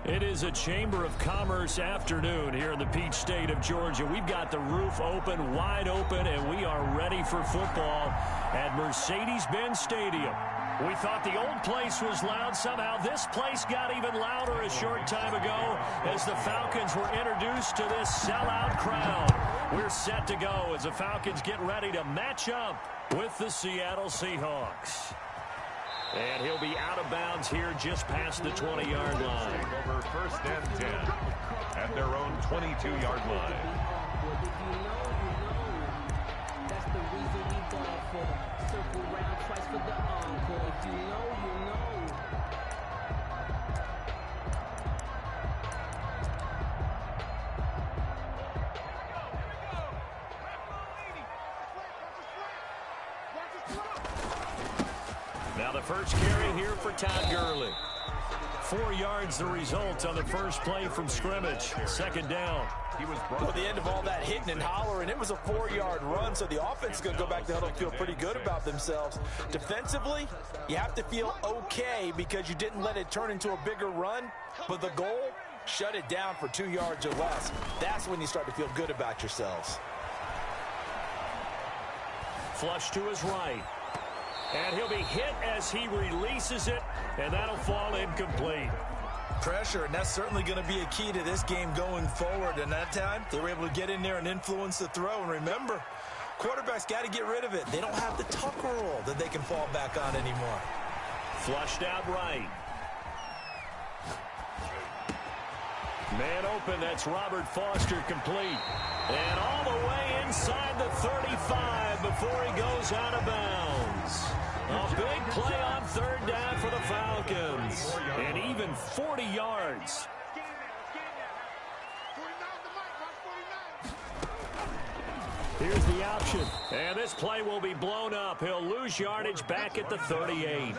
It is a Chamber of Commerce afternoon here in the Peach State of Georgia. We've got the roof open, wide open, and we are ready for football at Mercedes-Benz Stadium. We thought the old place was loud. Somehow this place got even louder a short time ago as the Falcons were introduced to this sellout crowd. We're set to go as the Falcons get ready to match up with the Seattle Seahawks. And he'll be out of bounds here just past the 20-yard line. Over 1st and 10 at their own 22-yard line. That's the reason we ball for them. Circle round twice for the encore. If you know, you know. Now the first carry here for Todd Gurley. 4 yards the result on the first play from scrimmage. Second down. Well, the end of all that hitting and hollering, it was a 4-yard run, so the offense is going to go back to the huddle and feel pretty good about themselves. Defensively, you have to feel okay because you didn't let it turn into a bigger run, but the goal, shut it down for 2 yards or less. That's when you start to feel good about yourselves. Flush to his right. And he'll be hit as he releases it, and that'll fall incomplete. Pressure, and that's certainly going to be a key to this game going forward. And that time, they were able to get in there and influence the throw. And remember, quarterbacks got to get rid of it. They don't have the tuck rule that they can fall back on anymore. Flushed out right. Man open, that's Robert Foster complete. And all the way inside the 35 before he goes out of bounds. A big play on third down for the Falcons. And even 40 yards. Here's the option. And this play will be blown up. He'll lose yardage back at the 38.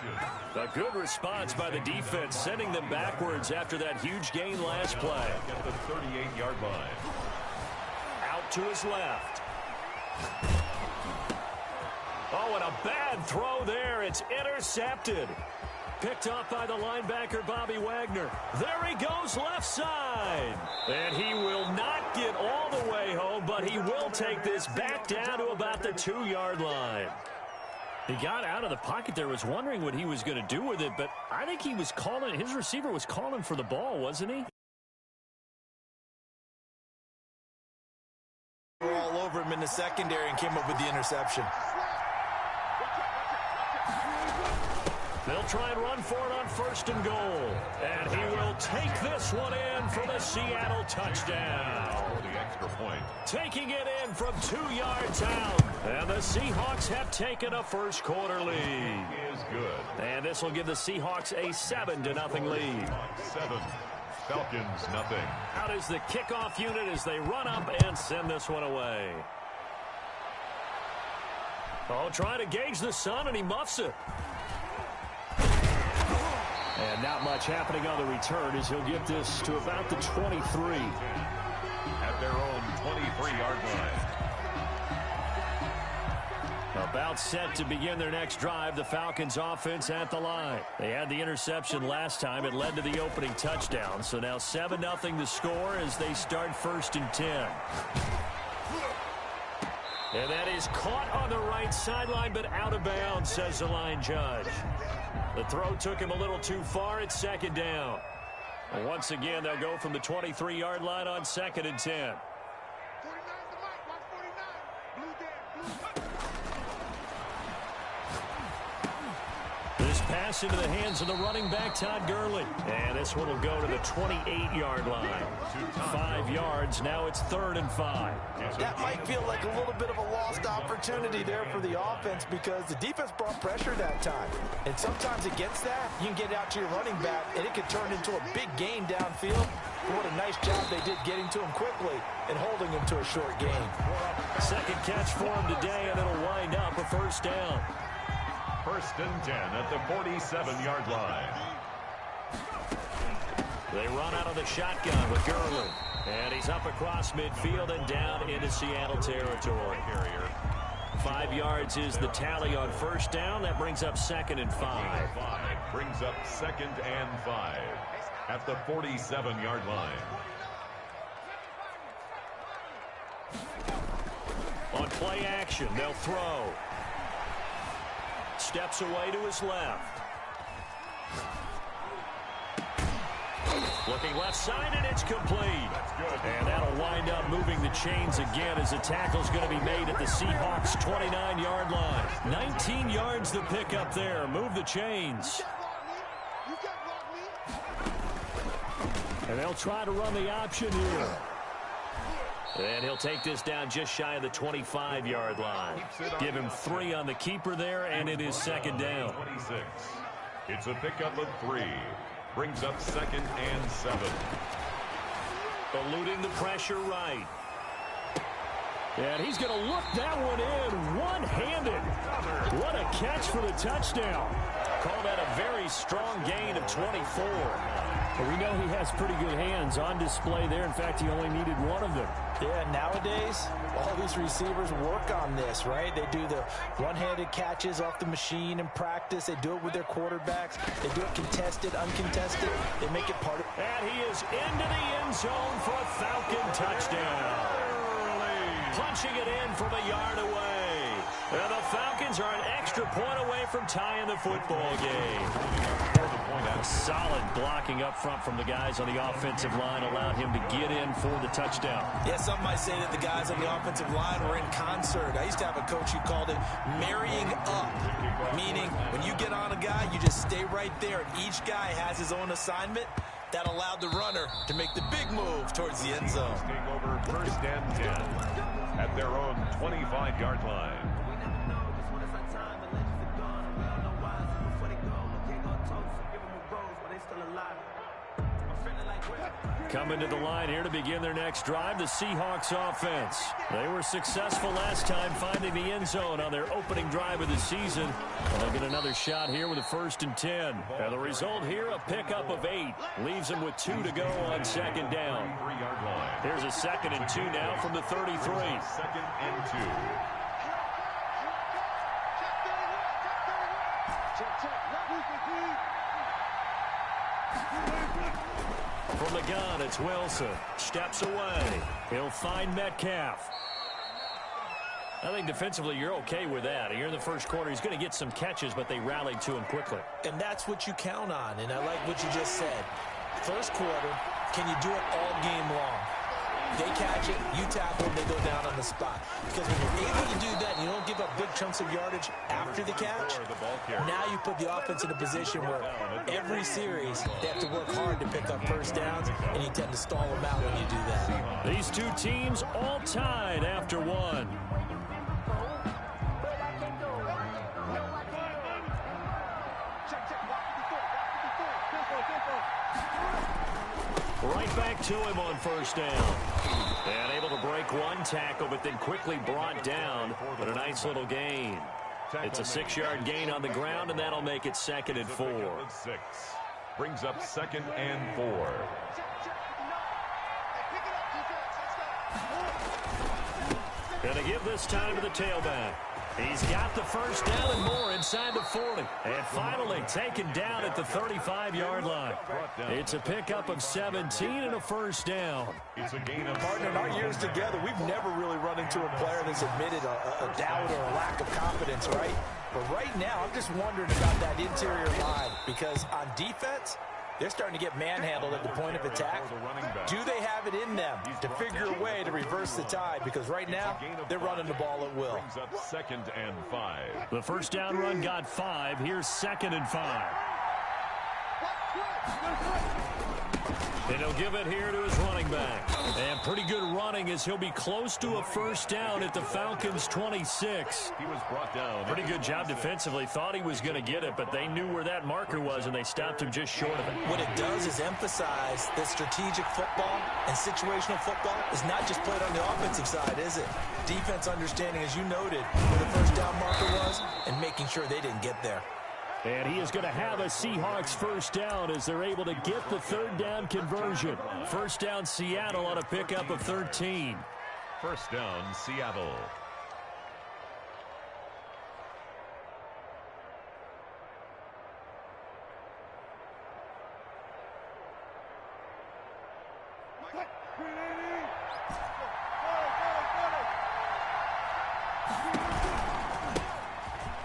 A good response by the defense, sending them backwards after that huge gain last play. At the 38-yard line. Out to his left. Oh, and a bad throw there. It's intercepted. Picked up by the linebacker, Bobby Wagner. There he goes, left side. And he will not get all the way home, but he will take this back down to about the 2-yard line. He got out of the pocket there, was wondering what he was going to do with it, but I think he was calling, his receiver was calling for the ball, wasn't he? We're all over him in the secondary and came up with the interception. They'll try and run for it on 1st and goal. And he will take this one in for the Seattle touchdown. The extra point. Taking it in from 2 yards out. And the Seahawks have taken a first quarter lead. Is good. And this will give the Seahawks a 7-0 lead. 7. Falcons, nothing. Out is the kickoff unit as they run up and send this one away. Oh, trying to gauge the sun, and he muffs it. And not much happening on the return as he'll get this to about the 23. At their own 23-yard line. About set to begin their next drive, the Falcons offense at the line. They had the interception last time. It led to the opening touchdown. So now 7-0 the score as they start 1st and 10. And that is caught on the right sideline, but out of bounds, says the line judge. The throw took him a little too far. It's 2nd down. And once again, they'll go from the 23-yard line on 2nd and 10. This pass into the hands of the running back, Todd Gurley. And this one will go to the 28-yard line. 5 yards. Now it's 3rd and 5. That might feel like a little bit of a lost opportunity there for the offense because the defense brought pressure that time. And sometimes against that, you can get out to your running back, and it could turn into a big gain downfield. What a nice job they did getting to him quickly and holding him to a short gain. Second catch for him today, and it'll wind up a 1st down. 1st and 10 at the 47-yard line. They run out of the shotgun with Gurley. And he's up across midfield and down into Seattle territory. 5 yards is the tally on 1st down. That brings up 2nd and 5. Brings up 2nd and 5. at the 47-yard line. On play action, they'll throw. Steps away to his left. Looking left side, and it's complete. And that'll wind up moving the chains again as the tackle's going to be made at the Seahawks' 29-yard line. 19 yards to pick up there. Move the chains. And they'll try to run the option here. And he'll take this down just shy of the 25-yard line. Give him 3 on the keeper there, and it is second down. 26. It's a pickup of 3. Brings up 2nd and 7. Eluding the pressure right. And he's going to look that one in one-handed. What a catch for the touchdown. Call that a very strong gain of 24. But we know he has pretty good hands on display there. In fact, he only needed one of them. Yeah, nowadays, all these receivers work on this, right? They do the one-handed catches off the machine in practice. They do it with their quarterbacks. They do it contested, uncontested. They make it part of... And he is into the end zone for a Falcon touchdown. Punching it in from a yard away. And the Falcons are an extra point away from tying the football game. Solid blocking up front from the guys on the offensive line allowed him to get in for the touchdown. Yeah, some might say that the guys on the offensive line were in concert. I used to have a coach who called it marrying up, meaning when you get on a guy, you just stay right there, and each guy has his own assignment. That allowed the runner to make the big move towards the end zone. Take over 1st and 10 at their own 25-yard line. Coming to the line here to begin their next drive, the Seahawks offense. They were successful last time finding the end zone on their opening drive of the season. And they'll get another shot here with a 1st and 10. And the result here, a pickup of 8. Leaves them with 2 to go on 2nd down. Here's a 2nd and 2 now from the 33. 2nd and 2. From the gun, it's Wilson. Steps away. He'll find Metcalf. I think defensively you're okay with that. Here in the first quarter, he's going to get some catches, but they rallied to him quickly. And that's what you count on, and I like what you just said. First quarter, can you do it all game long? They catch it, you tackle, they go down on the spot. Because when you're able to do that, you don't give up big chunks of yardage after the catch. Now you put the offense in a position where every series they have to work hard to pick up 1st downs, and you tend to stall them out when you do that. These two teams all tied after 1. Right back to him on 1st down. And able to break one tackle, but then quickly brought down. But a nice little gain. It's a 6-yard gain on the ground, and that'll make it 2nd and 4. 6. Brings up 2nd and 4. Gonna give this time to the tailback. He's got the 1st down and more inside the 40. And finally taken down at the 35-yard line. It's a pickup of 17 and a 1st down. It's a gain of... Partner, in our years together, we've never really run into a player that's admitted a doubt or a lack of confidence, right? But right now, I'm just wondering about that interior line, because on defense, they're starting to get manhandled at the point of attack. Do they have it in them to figure a way to reverse the tide? Because right now, they're running the ball at will. Brings up 2nd and 5. The 1st down run got 5. Here's 2nd and 5. And he'll give it here to his running back. And pretty good running as he'll be close to a 1st down at the Falcons' 26. He was brought down. Pretty good job defensively. Thought he was going to get it, but they knew where that marker was, and they stopped him just short of it. What it does is emphasize that strategic football and situational football is not just played on the offensive side, is it? Defense understanding, as you noted, where the 1st down marker was and making sure they didn't get there. And he is going to have a Seahawks 1st down as they're able to get the 3rd down conversion. 1st down Seattle on a pickup of 13. 1st down Seattle.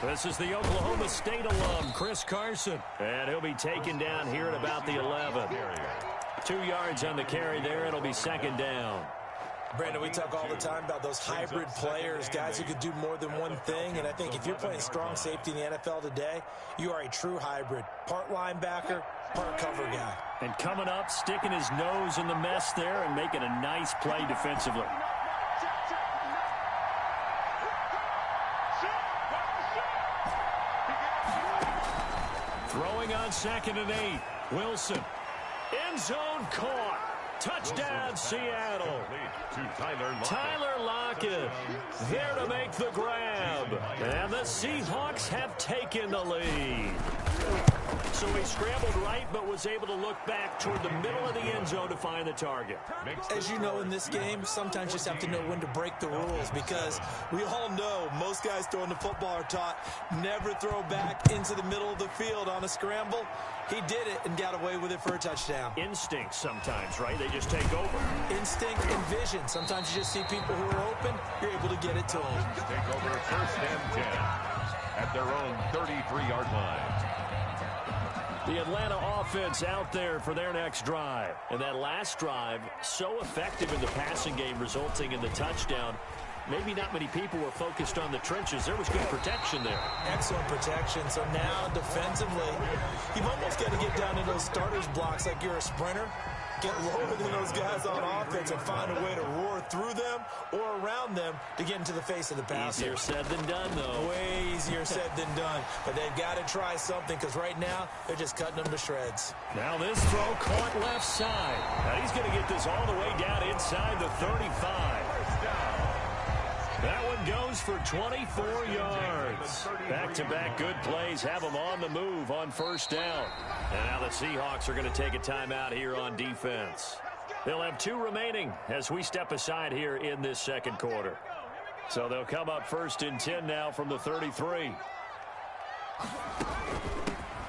This is the Oklahoma State alum, Chris Carson. And he'll be taken down here at about the 11. 2 yards on the carry there. It'll be second down. Brandon, we talk all the time about those hybrid players, guys who could do more than one thing. And I think if you're playing strong safety in the NFL today, you are a true hybrid. Part linebacker, part cover guy. And coming up, sticking his nose in the mess there and making a nice play defensively. Throwing on 2nd and 8. Wilson. End zone caught. Touchdown, Seattle. Tyler Lockett there to make the grab. And the Seahawks have taken the lead. So he scrambled right, but was able to look back toward the middle of the end zone to find the target. As you know, in this game, sometimes you just have to know when to break the rules, because we all know most guys throwing the football are taught never throw back into the middle of the field on a scramble. He did it and got away with it for a touchdown. Instinct sometimes, right? They just take over. Instinct and vision. Sometimes you just see people who are open, you're able to get it to them. Take over 1st and 10 at their own 33-yard line. The Atlanta offense out there for their next drive. And that last drive, so effective in the passing game, resulting in the touchdown. Maybe not many people were focused on the trenches. There was good protection there. Excellent protection. So now defensively, you've almost got to get down in those starters blocks like you're a sprinter. Get lower than those guys on offense and find a way to roar through them or around them to get into the face of the passer. Easier said than done, though. Way easier said than done. But they've got to try something, because right now they're just cutting them to shreds. Now this throw caught left side. Now he's going to get this all the way down inside the 35. That one goes for 24 yards. Back-to-back good plays have them on the move on 1st down. And now the Seahawks are going to take a timeout here on defense. They'll have 2 remaining as we step aside here in this 2nd quarter. So they'll come up 1st and 10 now from the 33.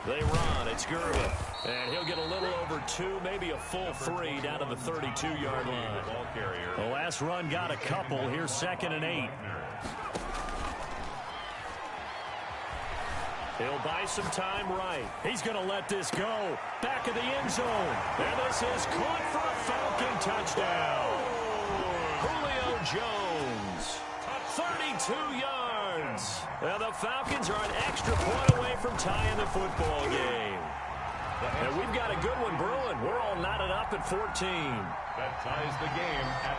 They run. It's Gervin. And he'll get a little over 2, maybe a full 3 down to the 32-yard line. The last run got a couple. Here's 2nd and 8. He'll buy some time right. He's going to let this go. Back of the end zone. And this is caught for a Falcon touchdown. Julio Jones. 32 yards. Now the Falcons are an extra point away from tying the football game. And we've got a good one brewing. We're all knotted up at 14. That ties the game at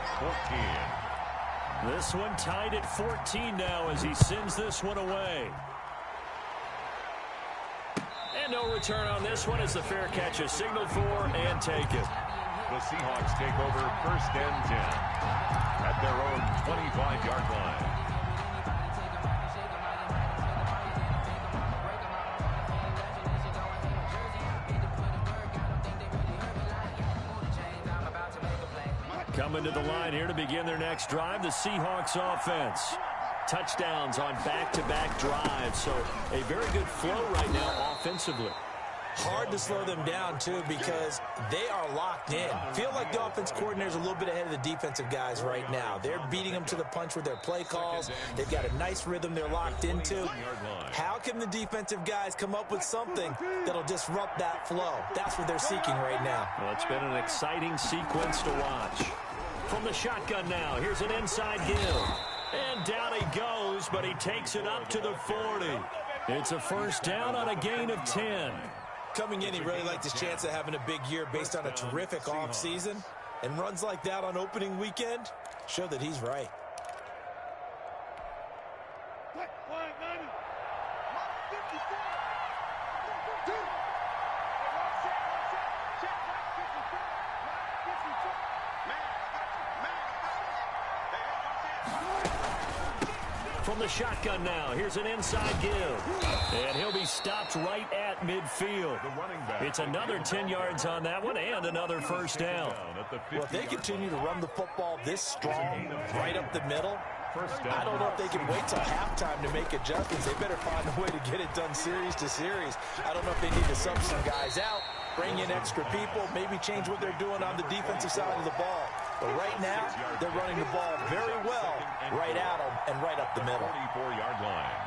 14. This one tied at 14 now as he sends this one away. And no return on this one as the fair catch is signaled for and taken. The Seahawks take over 1st and 10 at their own 25-yard line. Coming to the line here to begin their next drive, the Seahawks offense. Touchdowns on back-to-back drives, so a very good flow right now offensively. Hard to slow them down, too, because they are locked in. Feel like the offense coordinator's a little bit ahead of the defensive guys right now. They're beating them to the punch with their play calls. They've got a nice rhythm they're locked into. How can the defensive guys come up with something that'll disrupt that flow? That's what they're seeking right now. Well, it's been an exciting sequence to watch. From the shotgun now, here's an inside give. And down he goes, but he takes it up to the 40. It's a 1st down on a gain of 10. Coming in, he really liked his chance of having a big year based on a terrific offseason. And runs like that on opening weekend show that he's right. From the shotgun now, here's an inside give. And he'll be stopped right at midfield. It's another 10 yards on that one and another 1st down. Well, if they continue to run the football this strong, right up the middle, I don't know if they can wait till halftime to make adjustments. They better find a way to get it done series to series. I don't know if they need to sub some guys out, bring in extra people, maybe change what they're doing on the defensive side of the ball. But right now, they're running the ball very well right at them and right up the middle. 44-yard line.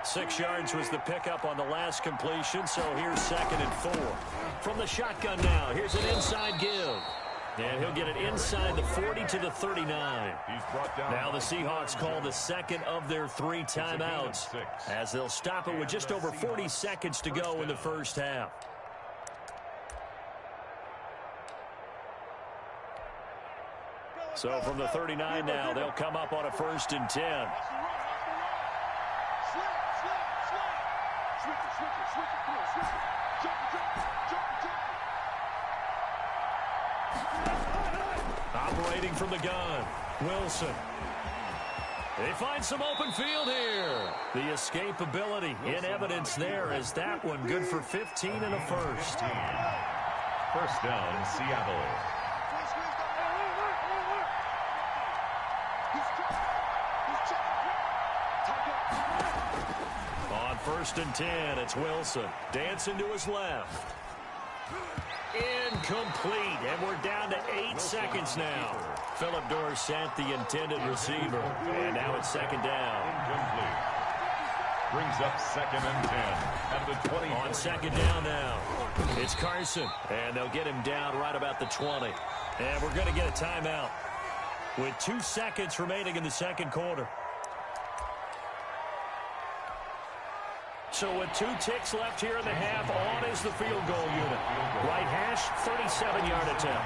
Six yards was the pickup on the last completion, so here's 2nd and 4. From the shotgun now, here's an inside give. And he'll get it inside the 40 to the 39. Now the Seahawks call the second of their 3 timeouts as they'll stop it with just over 40 seconds to go in the first half. So from the 39 now, they'll come up on a 1st and 10. Operating from the gun, Wilson. They find some open field here. The escapability in evidence there as that one good for 15 and a first. First down, Seattle. On 1st and 10, it's Wilson. Dancing to his left. Incomplete, and we're down to 8 seconds now. Philip Dorsett, the intended receiver, and now it's 2nd down. Incomplete. Brings up 2nd and 10 at the 20. On 2nd down now, it's Carson, and they'll get him down right about the 20. And we're going to get a timeout with 2 seconds remaining in the 2nd quarter. So with 2 ticks left here in the half, on is the field goal unit. Right hash, 37-yard attempt.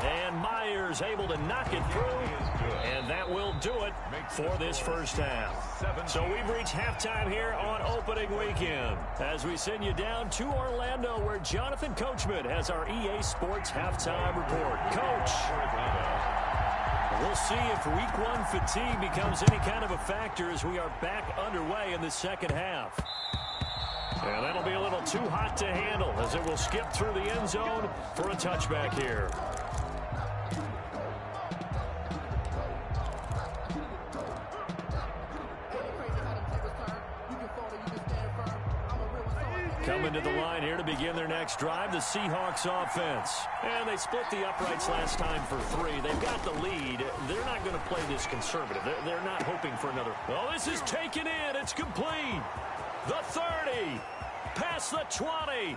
And Myers able to knock it through, and that will do it for this first half. So we've reached halftime here on opening weekend as we send you down to Orlando where Jonathan Coachman has our EA Sports halftime report. Coach. We'll see if week 1 fatigue becomes any kind of a factor as we are back underway in the second half. And that'll be a little too hot to handle as it will skip through the end zone for a touchback here. Coming to the line here to begin their next drive, the Seahawks offense. And they split the uprights last time for 3. They've got the lead. They're not going to play this conservative. They're not hoping for another. Oh, this is taken in. It's complete. The 30. Past the 20.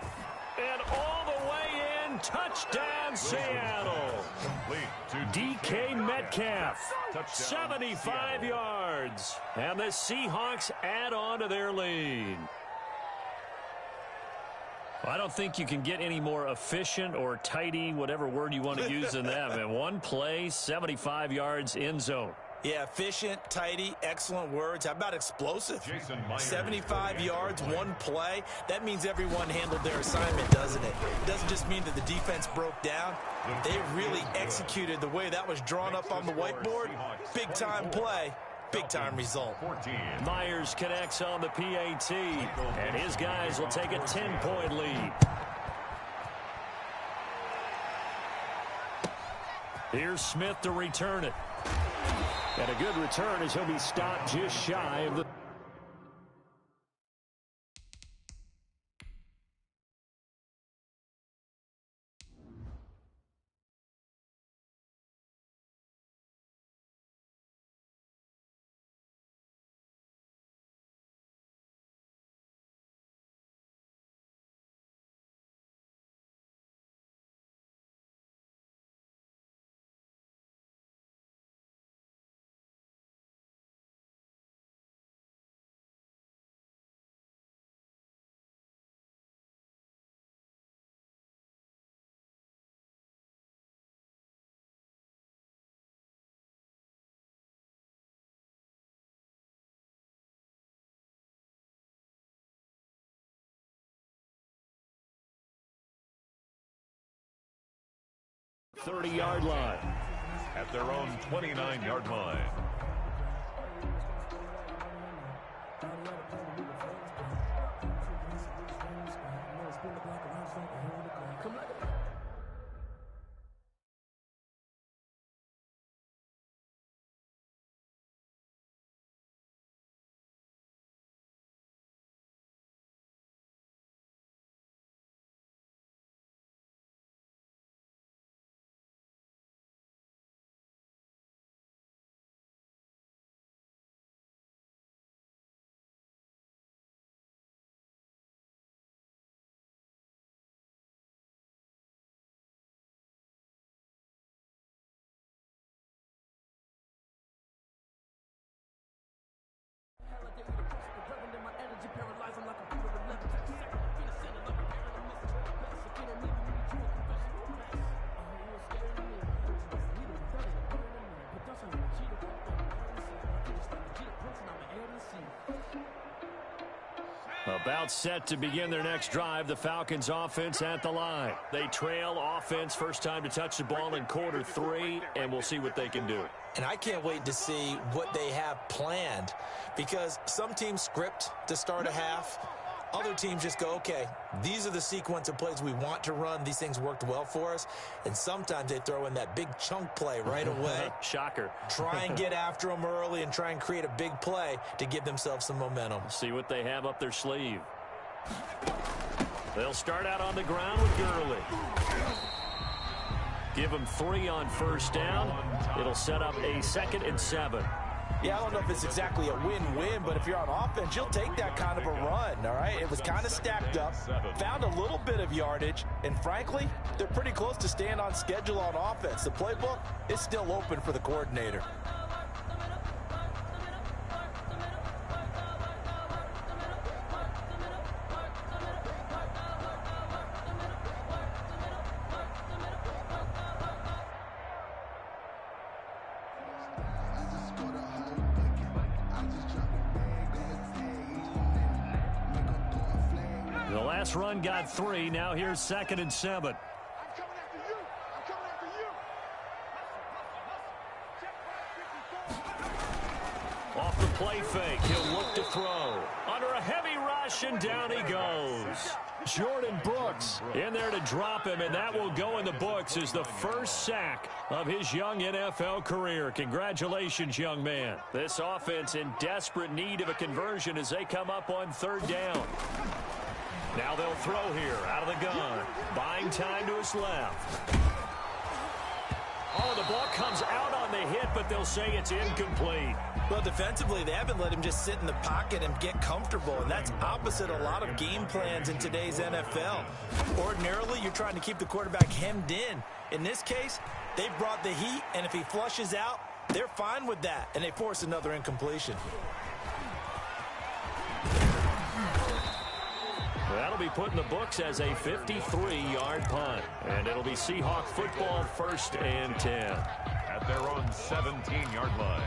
And all the way in. Touchdown, Seattle. DK Metcalf. 75 yards. And the Seahawks add on to their lead. I don't think you can get any more efficient or tidy, whatever word you want to use in that. Man, 1 play, 75 yards, end zone. Yeah, efficient, tidy, excellent words. How about explosive? 75 yards, 1 play. That means everyone handled their assignment, doesn't it? It doesn't just mean that the defense broke down. They really executed the way that was drawn up on the whiteboard. Big-time play. Big-time result. Myers connects on the PAT, and his guys will take a 10-point lead. Here's Smith to return it. And a good return as he'll be stopped just shy of the .30-yard line. At their own 29-yard line. About set to begin their next drive. The Falcons offense at the line. They trail offense first time to touch the ball in quarter 3, and we'll see what they can do. And I can't wait to see what they have planned, because some teams script to start a half. Other teams just go, okay, these are the sequence of plays we want to run. These things worked well for us. And sometimes they throw in that big chunk play right away. Shocker. Try and get after them early and try and create a big play to give themselves some momentum. See what they have up their sleeve. They'll start out on the ground with Gurley. Give them 3 on first down. It'll set up a 2nd and 7. Yeah, I don't know if it's exactly a win-win, but if you're on offense, you'll take that kind of a run, all right? It was kind of stacked up, found a little bit of yardage, and frankly, they're pretty close to staying on schedule on offense. The playbook is still open for the coordinator. The last run got 3. Now here's 2nd and 7. Off the play fake, he'll look to throw. Under a heavy rush, and down he goes. Jordan Brooks in there to drop him, and that will go in the books as the first sack of his young NFL career. Congratulations, young man. This offense in desperate need of a conversion as they come up on 3rd down. Now they'll throw here out of the gun. Buying time to his left. Oh, the ball comes out on the hit, but they'll say it's incomplete. Well, defensively, they haven't let him just sit in the pocket and get comfortable, and that's opposite a lot of game plans in today's NFL. Ordinarily, you're trying to keep the quarterback hemmed in. In this case, they've brought the heat, and if he flushes out, they're fine with that, and they force another incompletion. That'll be put in the books as a 53-yard punt. And it'll be Seahawk football, 1st and 10. At their own 17-yard line.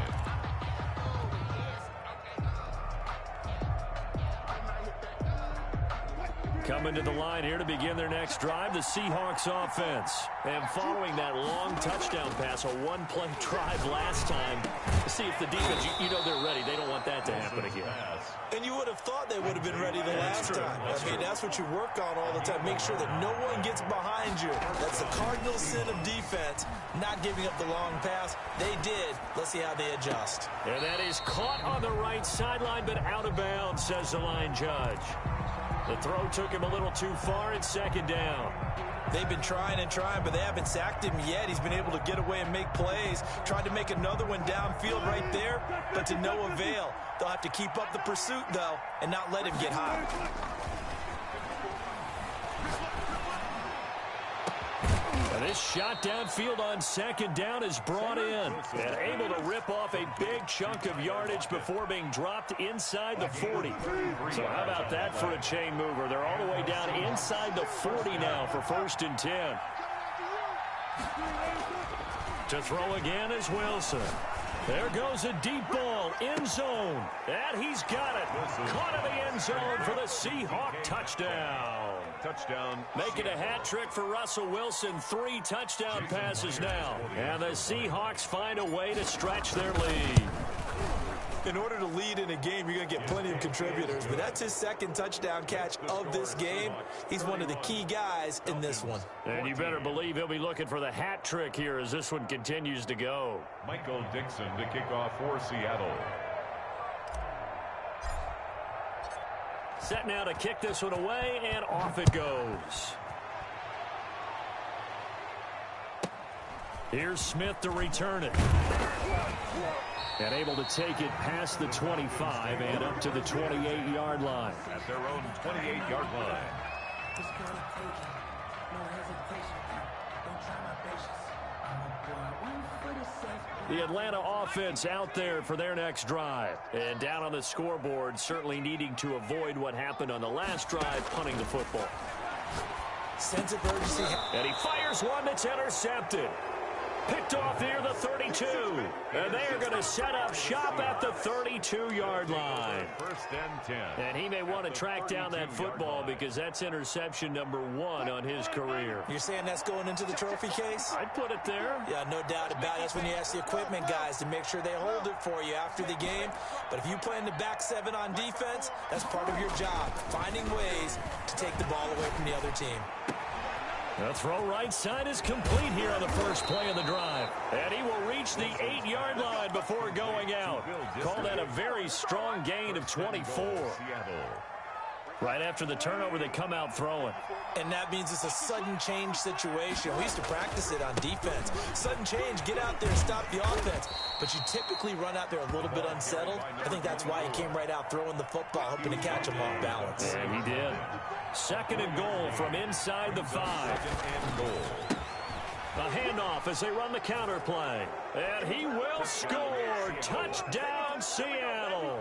Coming to the line here to begin their next drive, the Seahawks offense. And following that long touchdown pass, a one-play drive last time, see if the defense, you know they're ready. They don't want that to happen again. And you would have thought they would have been ready the last time. I mean, that's what you work on all the time. Make sure that no one gets behind you. That's the cardinal sin of defense, not giving up the long pass. They did. Let's see how they adjust. And that is caught on the right sideline, but out of bounds, says the line judge. The throw took him a little too far. It's 2nd down. They've been trying and trying, but they haven't sacked him yet. He's been able to get away and make plays. Tried to make another one downfield right there, but to no avail. They'll have to keep up the pursuit, though, and not let him get hot. And this shot downfield on 2nd down is brought in. And able to rip off a big chunk of yardage before being dropped inside the 40. So how about that for a chain mover? They're all the way down inside the 40 now for 1st and 10. To throw again is Wilson. There goes a deep ball, end zone. And he's got it. Caught in the end zone for the Seahawk touchdown. Touchdown. Making a hat trick for Russell Wilson. 3 touchdown passes now. And the Seahawks find a way to stretch their lead. In order to lead in a game, you're going to get plenty of contributors, but that's his 2nd touchdown catch of this game. He's one of the key guys in this one. And you better believe he'll be looking for the hat trick here as this one continues to go. Michael Dixon to kick off for Seattle. Set now to kick this one away, and off it goes. Here's Smith to return it. And able to take it past the 25 and up to the 28-yard line. At their own 28-yard line. The Atlanta offense out there for their next drive. And down on the scoreboard, certainly needing to avoid what happened on the last drive, punting the football. Sense of urgency. And he fires one that's intercepted. Picked off near the 32. And they are going to set up shop at the 32-yard line. First and 10. And he may want to track down that football because that's interception number 1 on his career. You're saying that's going into the trophy case? I'd put it there. Yeah, no doubt about it. That's when you ask the equipment guys to make sure they hold it for you after the game. But if you play in the back 7 on defense, that's part of your job, finding ways to take the ball away from the other team. The throw right side is complete here on the first play of the drive. And he will reach the 8-yard line before going out. Call that a very strong gain of 24. Right after the turnover, they come out throwing. And that means it's a sudden change situation. We used to practice it on defense. Sudden change, get out there, stop the offense. But you typically run out there a little bit unsettled. I think that's why he came right out throwing the football, hoping to catch him off balance. And he did. Second and goal from inside the 5. A handoff as they run the counter play. And he will score. Touchdown, Seattle.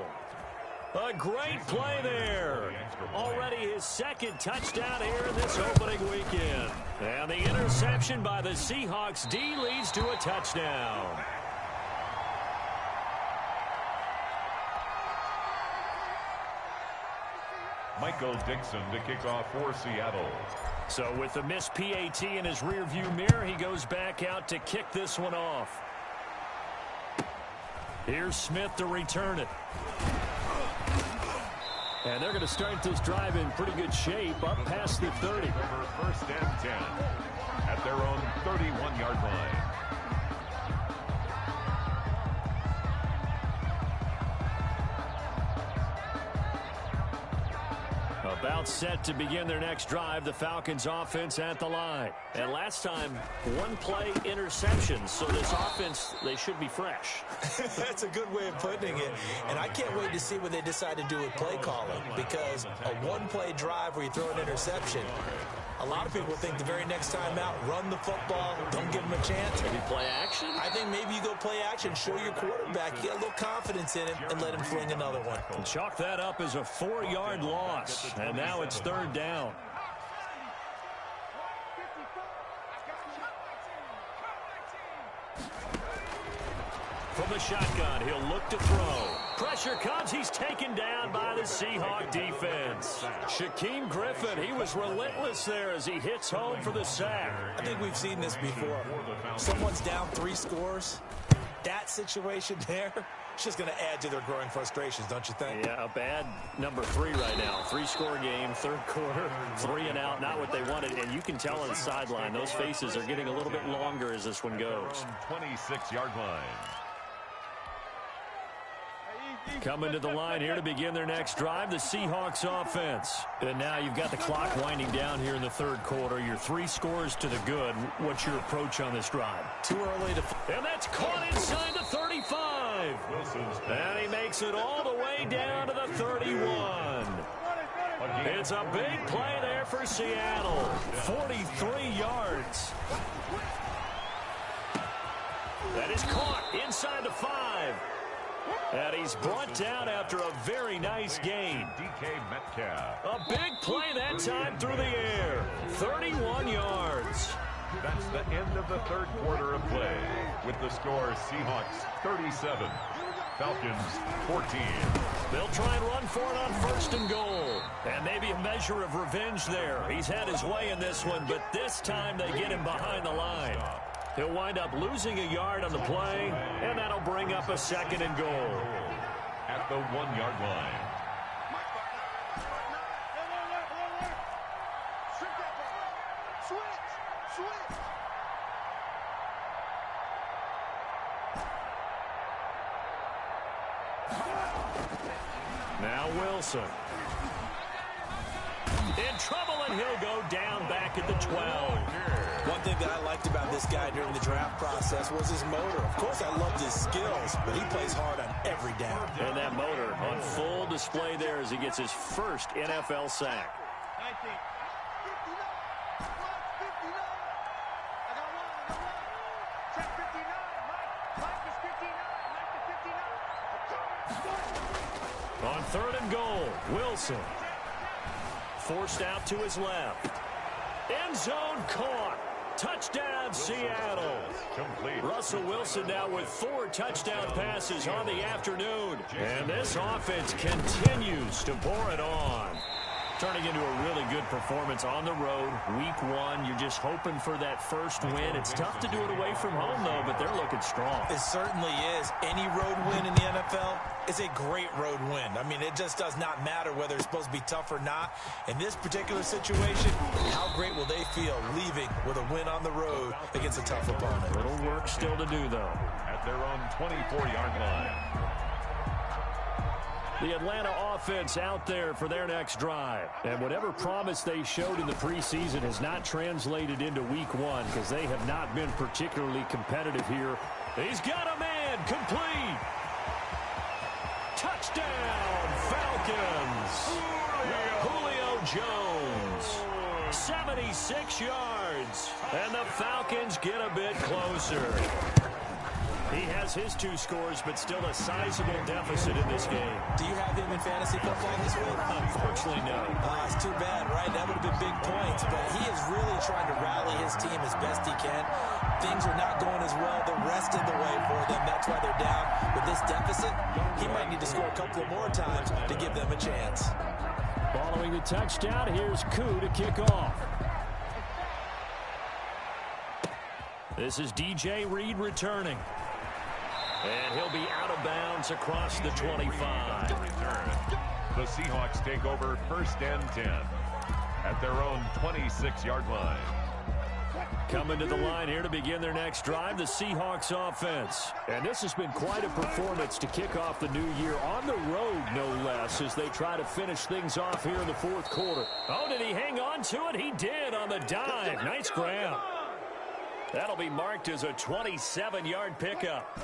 A great play there. Already his second touchdown here in this opening weekend. And the interception by the Seahawks D leads to a touchdown. Michael Dixon to kick off for Seattle. So with the missed PAT in his rearview mirror, he goes back out to kick this one off. Here's Smith to return it. And they're going to start this drive in pretty good shape, up past the 30. First and 10 at their own 31-yard line. About set to begin their next drive, the Falcons offense at the line. And last time, 1-play interceptions, so this offense, they should be fresh. That's a good way of putting it. And I can't wait to see what they decide to do with play calling, because a 1-play drive where you throw an interception, a lot of people think the very next time out, run the football, don't give them a chance. Maybe play action? I think maybe you go play action, show your quarterback, you get a little confidence in him, and let him fling another one. And chalk that up as a 4-yard loss. And now it's third down. From the shotgun, he'll look to throw. Pressure comes. He's taken down by the Seahawk defense. Shaquem Griffin, he was relentless there as he hits home for the sack. I think we've seen this before. Someone's down 3 scores. That situation there, it's just going to add to their growing frustrations, don't you think? Yeah, a bad number 3 right now. 3-score game, third quarter, 3 and out, not what they wanted. And you can tell on the sideline, those faces are getting a little bit longer as this one goes. 26-yard line. Coming to the line here to begin their next drive, the Seahawks offense. And now you've got the clock winding down here in the third quarter. You're 3 scores to the good. What's your approach on this drive? Too early to... And that's caught inside the 35. And he makes it all the way down to the 31. It's a big play there for Seattle. 43 yards. That is caught inside the 5. And he's brought down after a very nice gain. DK Metcalf. A big play that time through the air. 31 yards. That's the end of the third quarter of play. With the score, Seahawks 37, Falcons 14. They'll try and run for it on first and goal. And maybe a measure of revenge there. He's had his way in this one, but this time they get him behind the line. He'll wind up losing a yard on the play, and that'll bring up a second and goal. At the 1-yard line. Now Wilson. In trouble, and he'll go down back at the 12. One thing that I liked about this guy during the draft process was his motor. Of course, I loved his skills, but he plays hard on every down. And that motor on full display there as he gets his first NFL sack. On third and goal, Wilson. Forced out to his left. End zone caught. Touchdown, Seattle. Complete. Russell Wilson now with 4 touchdown passes on the afternoon. And this offense continues to pour it on. Turning into a really good performance on the road. Week 1, you're just hoping for that first win. It's tough to do it away from home, though, but they're looking strong. It certainly is. Any road win in the NFL is a great road win. I mean, it just does not matter whether it's supposed to be tough or not. In this particular situation, how great will they feel leaving with a win on the road against a tough opponent? Little work still to do, though. At their own 24-yard line. The Atlanta offense out there for their next drive. And whatever promise they showed in the preseason has not translated into week 1 because they have not been particularly competitive here. He's got a man, complete. Touchdown, Falcons. Julio Jones, 76 yards. And the Falcons get a bit closer. He has his 2 scores, but still a sizable deficit in this game. Do you have him in fantasy football this week? Unfortunately, no. It's too bad, right? That would have been big points, but he is really trying to rally his team as best he can. Things are not going as well the rest of the way for them. That's why they're down. With this deficit, he might need to score a couple of more times to give them a chance. Following the touchdown, here's Koo to kick off. This is DJ Reed returning. And he'll be out of bounds across the 25. The Seahawks take over 1st and 10 at their own 26-yard line. Coming to the line here to begin their next drive, the Seahawks offense. And this has been quite a performance to kick off the new year on the road, no less, as they try to finish things off here in the 4th quarter. Oh, did he hang on to it? He did on the dive. Nice grab. That'll be marked as a 27-yard pickup.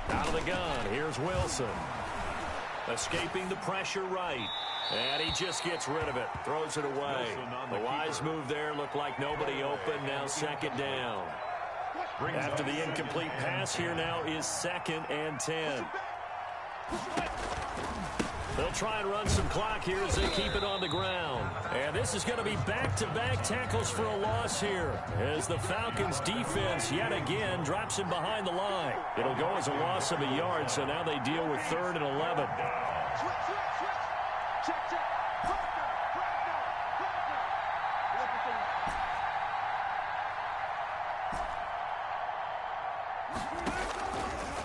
Out of the gun, here's Wilson. Escaping the pressure right. And he just gets rid of it. Throws it away. A wise move there. Looked like nobody open. Now 2nd down. After the incomplete pass, here now is 2nd and 10. They'll try and run some clock here as they keep it on the ground. And this is going to be back-to-back tackles for a loss here as the Falcons defense yet again drops him behind the line. It'll go as a loss of a yard, so now they deal with 3rd and 11.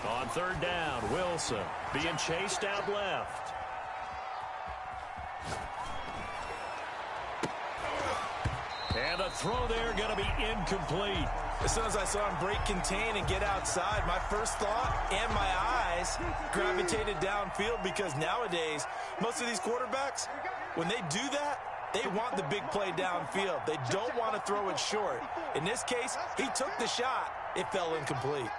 On 3rd down, Wilson being chased out left. And the throw there going to be incomplete. As soon as I saw him break contain and get outside, my first thought and my eyes gravitated downfield because nowadays, most of these quarterbacks, when they do that, they want the big play downfield. They don't want to throw it short. In this case, he took the shot. It fell incomplete.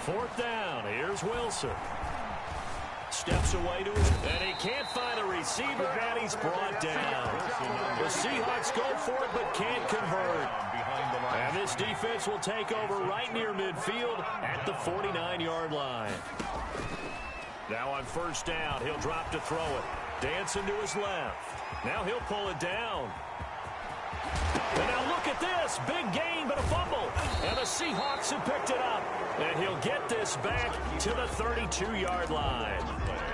4th down. Here's Wilson. Steps away to his, and he can't find a receiver, and he's brought down. The Seahawks go for it, but can't convert. And this defense will take over right near midfield at the 49-yard line. Now on 1st down, he'll drop to throw it. Dancing to his left. Now he'll pull it down. And now look at this. Big gain, but a fumble. And the Seahawks have picked it up. And he'll get this back to the 32-yard line.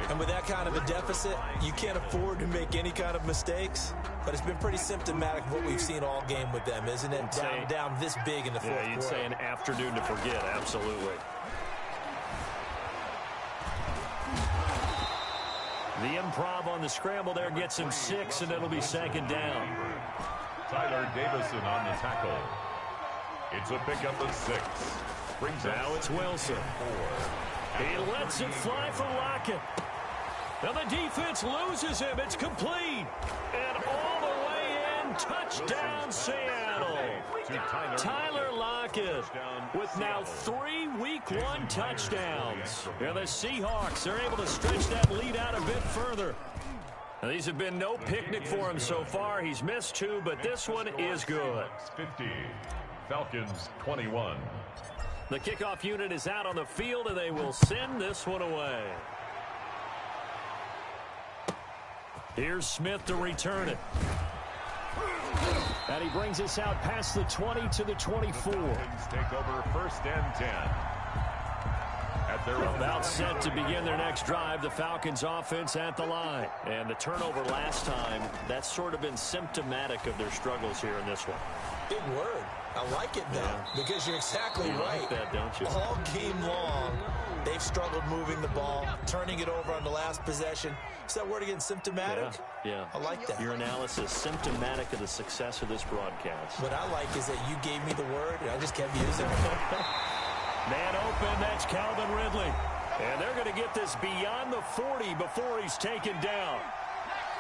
And with that kind of a deficit, you can't afford to make any kind of mistakes. But it's been pretty symptomatic of what we've seen all game with them, isn't it? Down this big in the 4th quarter. Yeah, you'd say an afternoon to forget. Absolutely. The improv on the scramble there gets him 6, and it'll be 2nd down. Tyler Davison on the tackle. It's a pickup of 6. Now it's Wilson. He lets it fly for Lockett. Now the defense loses him. It's complete. And all the way in, touchdown Seattle. Tyler Lockett with now 3 Week 1 touchdowns. And the Seahawks are able to stretch that lead out a bit further. Now, these have been no picnic for him so far. He's missed 2, but this one is good. 50. Falcons 21. The kickoff unit is out on the field, and they will send this one away. Here's Smith to return it. And he brings us out past the 20 to the 24. Take over 1st and 10. About set to begin their next drive, the Falcons offense at the line. And the turnover last time, that's sort of been symptomatic of their struggles here in this one. Big word. I like it, though, because you're exactly right. Like that, don't you? All game long, they've struggled moving the ball, turning it over on the last possession. Is that word again, symptomatic? Yeah. I like that. Your analysis, symptomatic of the success of this broadcast. What I like is that you gave me the word, and I just kept using it. Man open, that's Calvin Ridley. And they're going to get this beyond the 40 before he's taken down.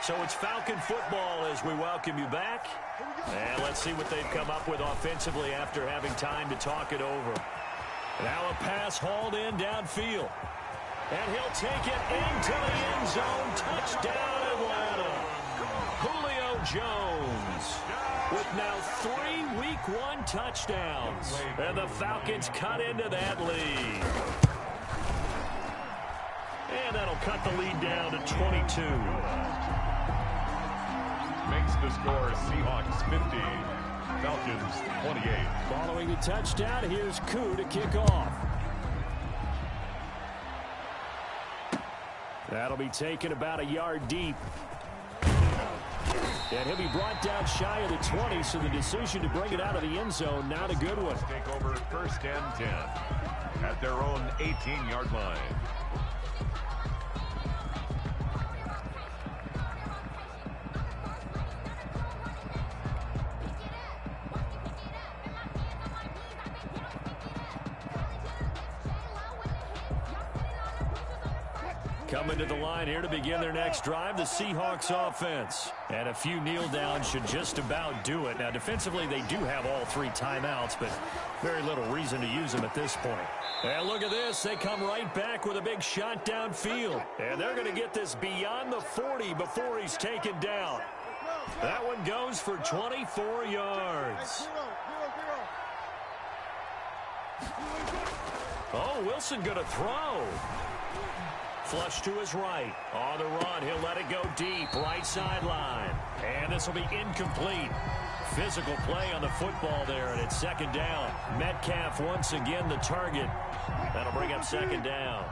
So it's Falcon football as we welcome you back. And let's see what they've come up with offensively after having time to talk it over. Now a pass hauled in downfield. And he'll take it into the end zone. Touchdown, Atlanta. Julio Jones with now 3 Week 1 touchdowns. And the Falcons cut into that lead. And that'll cut the lead down to 22. Makes the score Seahawks 50, Falcons 28. Following the touchdown, here's Koo to kick off. That'll be taken about a yard deep. And he'll be brought down shy of the 20, so the decision to bring it out of the end zone, not a good one. Take over 1st and 10 at their own 18-yard line. Coming to the line here to begin their next drive, the Seahawks offense. And a few kneel downs should just about do it. Now, defensively, they do have all 3 timeouts, but very little reason to use them at this point. And look at this. They come right back with a big shot downfield. And they're going to get this beyond the 40 before he's taken down. That one goes for 24 yards. Oh, Wilson going to throw. Flush to his right. On the run, he'll let it go deep. Right sideline. And this will be incomplete. Physical play on the football there, and it's 2nd down. Metcalf once again the target. That'll bring up 2nd down.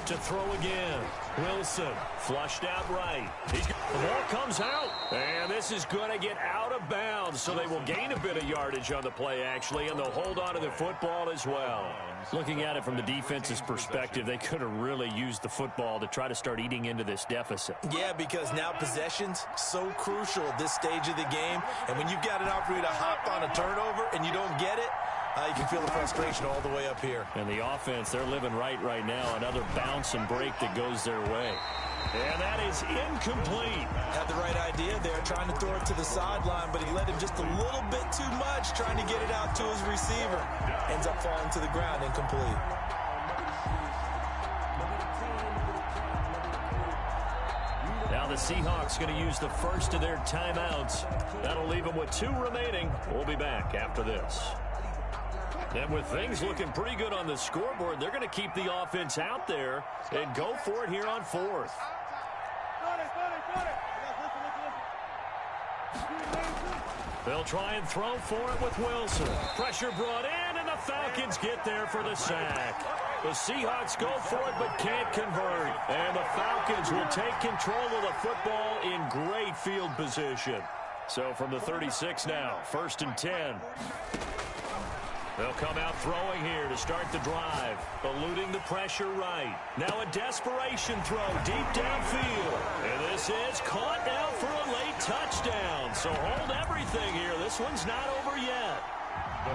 To throw again. Wilson flushed out right. The ball comes out. And this is going to get out of bounds, so they will gain a bit of yardage on the play, actually, and they'll hold on to the football as well. Looking at it from the defense's perspective, they could have really used the football to try to start eating into this deficit. Yeah, because now possession's so crucial at this stage of the game. And when you've got an opportunity to hop on a turnover and you don't get it, you can feel the frustration all the way up here. And the offense, they're living right now. Another bounce and break that goes their way. And that is incomplete. Had the right idea there, trying to throw it to the sideline, but he let him just a little bit too much, trying to get it out to his receiver. Ends up falling to the ground, incomplete. Now the Seahawks going to use the first of their timeouts. That'll leave them with 2 remaining. We'll be back after this. And with things looking pretty good on the scoreboard, they're going to keep the offense out there and go for it here on 4th. They'll try and throw for it with Wilson. Pressure brought in, and the Falcons get there for the sack. The Seahawks go for it but can't convert. And the Falcons will take control of the football in great field position. So from the 36 now, 1st and 10. They'll come out throwing here to start the drive, eluding the pressure right. Now a desperation throw deep downfield. And this is caught now for a late touchdown. So hold everything here. This one's not over yet.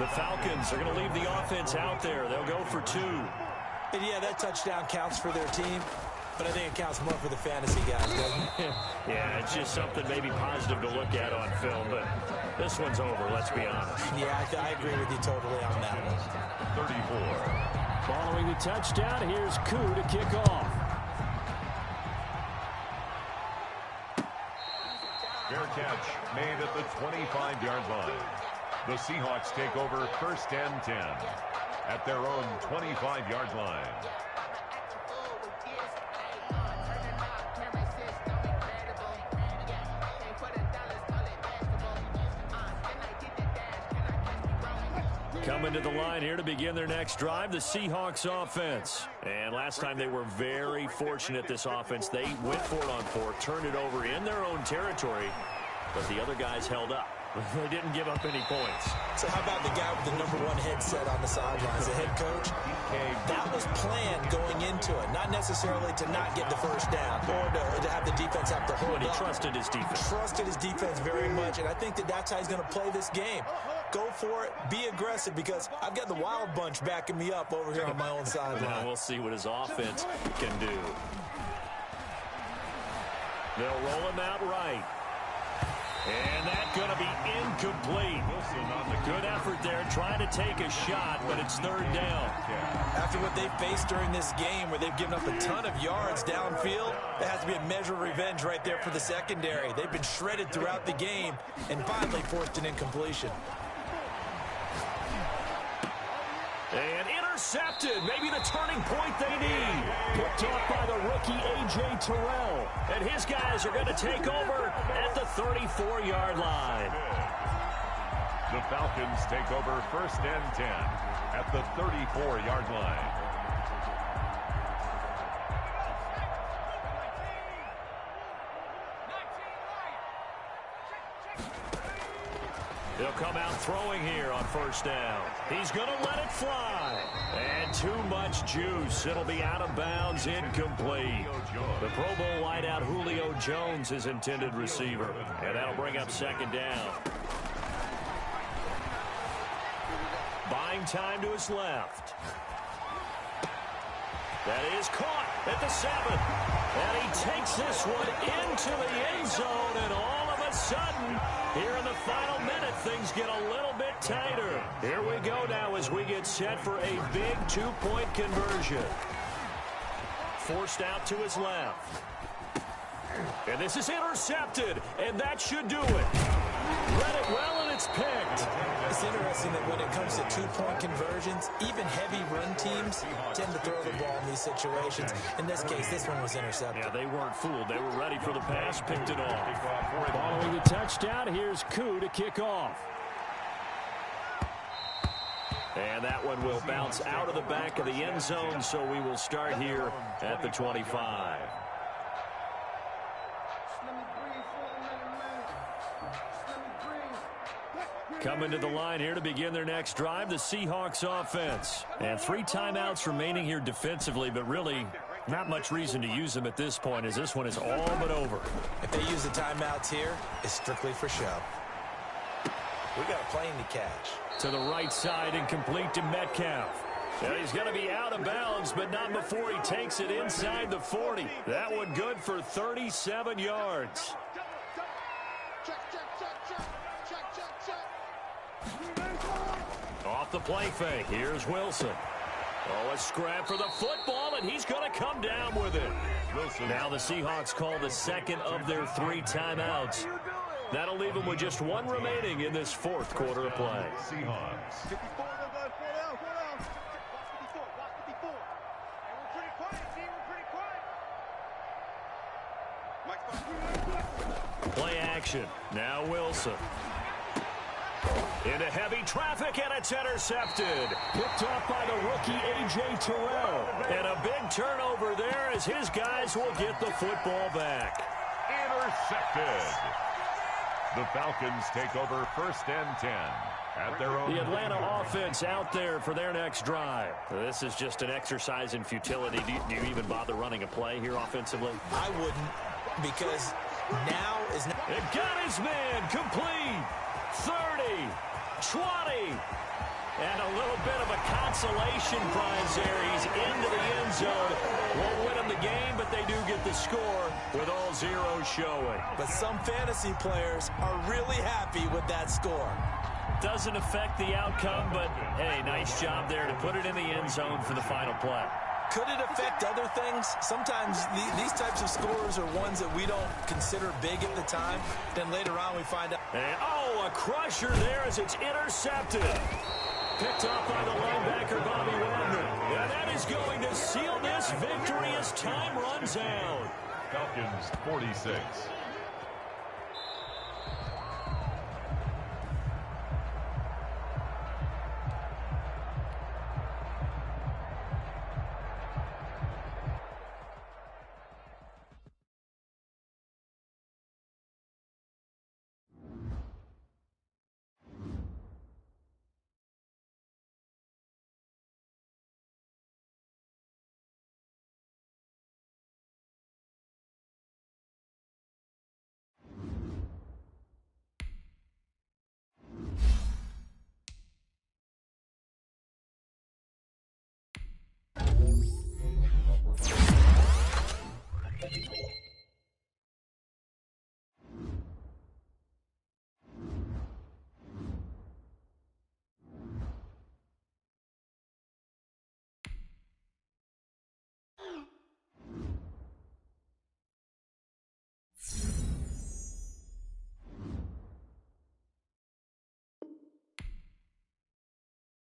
The Falcons are going to leave the offense out there. They'll go for 2. And yeah, that touchdown counts for their team. But I think it counts more for the fantasy guys, doesn't it? Yeah, it's just something maybe positive to look at on film, but this one's over, let's be honest. Yeah, I agree with you totally on that one. 34. Following the touchdown, here's Koo to kick off. Fair catch made at the 25-yard line. The Seahawks take over 1st and 10 at their own 25-yard line. Coming to the line here to begin their next drive, the Seahawks offense. And last time they were very fortunate, this offense. They went for it on 4, turned it over in their own territory, but the other guys held up. They didn't give up any points. So how about the guy with the #1 headset on the sidelines, the head coach? That was planned going into it, not necessarily to not get the first down or to have the defense have to hold He up. trusted his defense. Trusted his defense very much, and I think that's how he's going to play this game. Go for it, be aggressive, because I've got the wild bunch backing me up over here on my own sideline. Now we'll see what his offense can do. They'll roll him out right. And that's going to be incomplete. Good effort there, trying to take a shot, but it's 3rd down. After what they've faced during this game, where they've given up a ton of yards downfield, there has to be a measure of revenge right there for the secondary. They've been shredded throughout the game and finally forced an incompletion. And intercepted. Maybe the turning point they need. Picked off by the rookie A.J. Terrell. And his guys are going to take over at the 34-yard line. The Falcons take over 1st and 10 at the 34-yard line. He'll come out throwing here on 1st down. He's going to let it fly. And too much juice. It'll be out of bounds, incomplete. The Pro Bowl wideout Julio Jones, his intended receiver. And that'll bring up 2nd down. Buying time to his left. That is caught at the 7. And he takes this one into the end zone, and all of a sudden, here in the final minute, things get a little bit tighter. Here we go now as we get set for a big 2-point conversion. Forced out to his left. And this is intercepted, and that should do it. Read it well, and it's picked. It's interesting that when it comes to 2-point conversions, even heavy run teams tend to throw the ball in these situations. In this case, this one was intercepted. Yeah, they weren't fooled. They were ready for the pass, picked it off. Following the touchdown, here's Koo to kick off. And that one will bounce out of the back of the end zone, so we will start here at the 25. Coming to the line here to begin their next drive, the Seahawks offense. And 3 timeouts remaining here defensively, but really not much reason to use them at this point, as this one is all but over. If they use the timeouts here, it's strictly for show. We got a plane to catch. To the right side and complete to Metcalf. And he's going to be out of bounds, but not before he takes it inside the 40. That one good for 37 yards. Off the play fake. Here's Wilson. Oh, a scrap for the football, and he's going to come down with it. Wilson. Now the Seahawks call the 2nd of their 3 timeouts. That'll leave them with just 1 remaining in this 4th quarter of play. Seahawks. Play action. Now Wilson. Into heavy traffic, and it's intercepted. Picked off by the rookie A.J. Terrell. And a big turnover there as his guys will get the football back. Intercepted. The Falcons take over 1st and 10 at their own. The Atlanta offense out there for their next drive. This is just an exercise in futility. Do you even bother running a play here offensively? I wouldn't, because now is not. It got his man complete. 30, 20, and a little bit of a consolation prize there. He's into the end zone. Won't win him the game, but they do get the score with all zeros showing. But some fantasy players are really happy with that score. Doesn't affect the outcome, but hey, nice job there to put it in the end zone for the final play. Could it affect other things? Sometimes these types of scores are ones that we don't consider big at the time. Then later on we find out. And, a crusher there as it's intercepted. Picked up by the linebacker, Bobby Wagner. And that is going to seal this victory as time runs out. Falcons 46.